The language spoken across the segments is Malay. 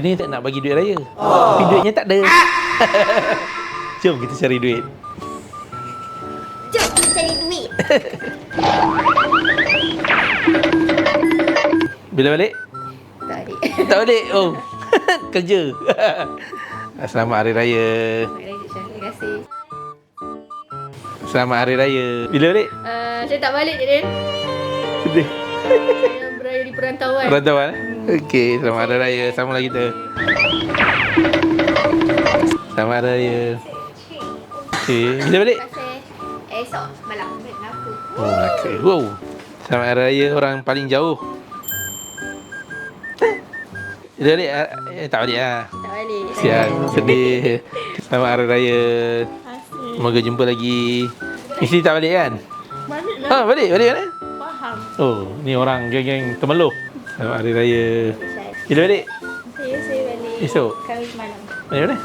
ni tak nak bagi duit raya. Tapi duitnya tak ada. Jom kita cari duit. Jom kita cari duit. Bila balik? Tak adik. Tak balik. Oh. Kerja. Selamat Hari Raya. Terima kasih. Selamat Hari Raya. Bila balik? Saya tak balik je, Din. Sedih. Saya berada di perantauan. Perantauan. Okey, selamat Hari Raya. Samalah kita. Selamat Hari Raya. Okey, bila balik? Terima kasih. Esok malam. Melaka. Oh, Melaka. Wow. Selamat Hari Raya orang paling jauh. Bila balik? Tak balik lah. Tak balik. Siang, sedih. Selamat Hari Raya. Terima Semoga jumpa lagi. Mesti tak balik kan? Balik lah. Ha, balik mana? Faham. Oh, ni orang geng-geng Temeloh. Selamat Hari Raya. Bila balik? Saya balik. Esok? Khamis malam. Balik mana?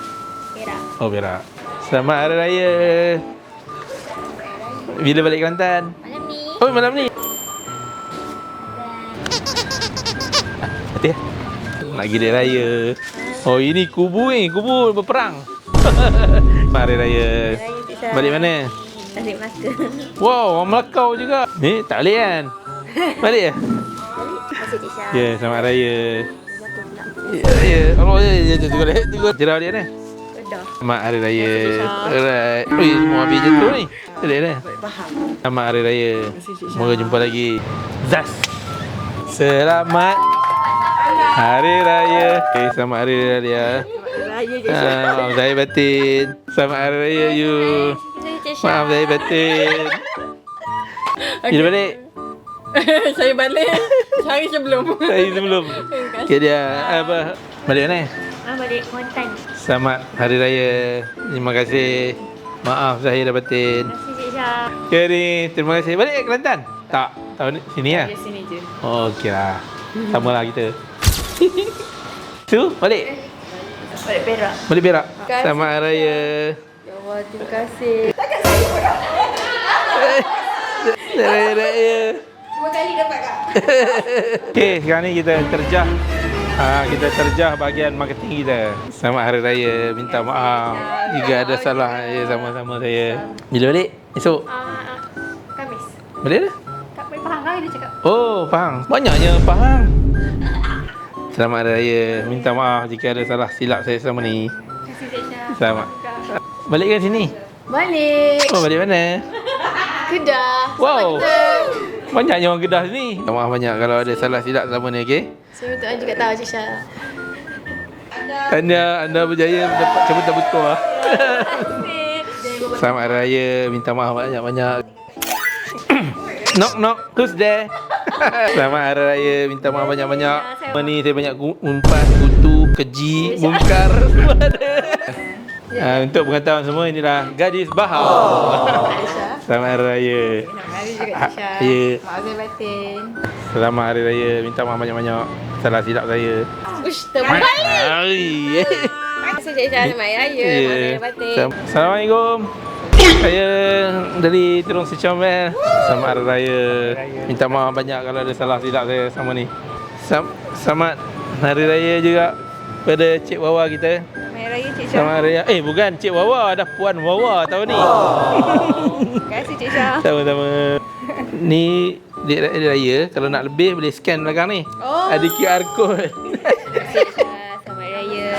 Perak. Oh, Perak. Selamat Hari Raya. Bila balik Kelantan? Malam ni. Oh, malam ni. Hati ya? Nak gila raya. Oh, ini kubu ni. Kubu berperang. Selamat Hari Raya. Balik mana? Tasik Melaka. Wow, orang Melakau juga. Ni tak balik kan? Balik ya? Masih Tisha. Ya, selamat raya. Jatuh pula. Ya, Allah, ya, tunggu. Jerah dia ni. Dah. Selamat Hari Raya. Alright. Ui, semua habis jatuh ni. Balik dah. Faham. Selamat Hari Raya. Semoga jumpa lagi. Zas. Selamat Hari Raya. Okay, selamat Hari Raya. Raya je. Maaf saya batin. Selamat Hari Raya you. Maaf saya batin. Bila balik? Saya balik sehari sebelum. Hari sebelum. Okay dia apa? Balik mana? Balik Kuantan. Selamat Hari Raya. Terima kasih. Maaf saya dah batin. Terima kasih Cik Syah. Okay ni, terima kasih. Balik Kelantan? Tak. Tahun ni sini lah. Di sini je. Oh, okey lah. Sama lah kita. Tu, balik? Balik Perak. Balik Perak? Kasih. Selamat Hari Raya. Ya Allah, terima kasih. Selamat Hari Raya. 2 kali dapat kak. Okey, sekarang ni kita terjah. Kita terjah bahagian marketing kita. Selamat Hari Raya. Minta maaf jika ada salah. Ya, sama-sama saya. Bila balik? Esok? Khamis. Balik dah? Kak boleh faham kan dia cakap? Oh, faham. Banyaknya faham. Selamat Hari Raya. Minta maaf jika ada salah silap saya selama ni. Terima kasih Cik Syah. Selamat. Balik kan sini? Balik. Oh, balik mana? Kedah. Wow. Sama kita. Banyaknya orang Kedah sini. Minta maaf banyak kalau ada salah silap selama ni, okey? Saya minta juga tahu Cik Syah. Anda berjaya mendapat cabutan skor. Selamat Hari Raya. Minta maaf banyak-banyak. Knock knock. Who's there? Selamat Hari Raya. Minta maaf banyak-banyak. Ni saya banyak umpan, kutu, keji, mungkar. Semua ada. Untuk pengetahuan semua, inilah gadis Bahau. Selamat Hari Raya. Terima kasih juga Cik Syah. Ya. Maaf saya batin. Selamat Hari Raya. Minta maaf banyak-banyak. Salah silap saya. Ush, terbalik. Hai. Terima kasih Cik Syah. Selamat Hari Raya. Maaf saya batin. Assalamualaikum. Saya dari Terung Secomel. Selamat Hari Raya. Minta maaf banyak kalau ada salah silap saya sama ni. Selamat Hari Raya juga pada Cik Wawa kita. Selamat Hari Raya Cik Syah. Selamat Hari Raya. Bukan Cik Wawa, dah Puan Wawa tahun ni. Terima kasih Cik Syah. Sama-sama. Ni Duit Raya, kalau nak lebih boleh scan belakang ni. Oh. Ada QR code. Cik Syah, selamat Hari Raya.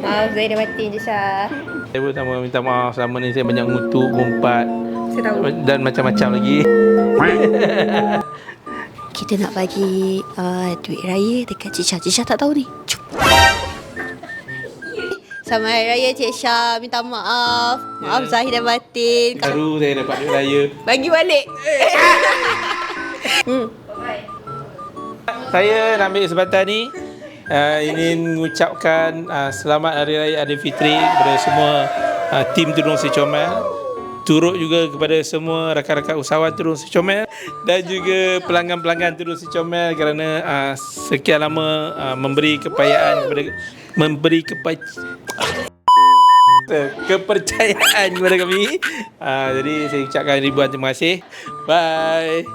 Maaf saya dah batin Cik Syah. Saya pun sama minta maaf selama ni saya banyak ngutuk, ngumpat Saya tahu. dan macam-macam lagi. Kita nak bagi duit raya dekat Cik Syah. Cik Syah tak tahu ni. Jom. Selamat Hari Raya Cik Syah. Minta maaf. Maaf Zahir dan batin. Baru saya dapat duit raya. Bagi balik. Saya nak ambil kesempatan ni ingin mengucapkan selamat Hari Raya Aidilfitri kepada semua tim Tudung Secomel. Turut juga kepada semua rakan-rakan usahawan Tudung Secomel dan juga pelanggan-pelanggan Tudung Secomel kerana sekian lama memberi kepercayaan kepercayaan kepada kami. Jadi saya ucapkan ribuan terima kasih. Bye.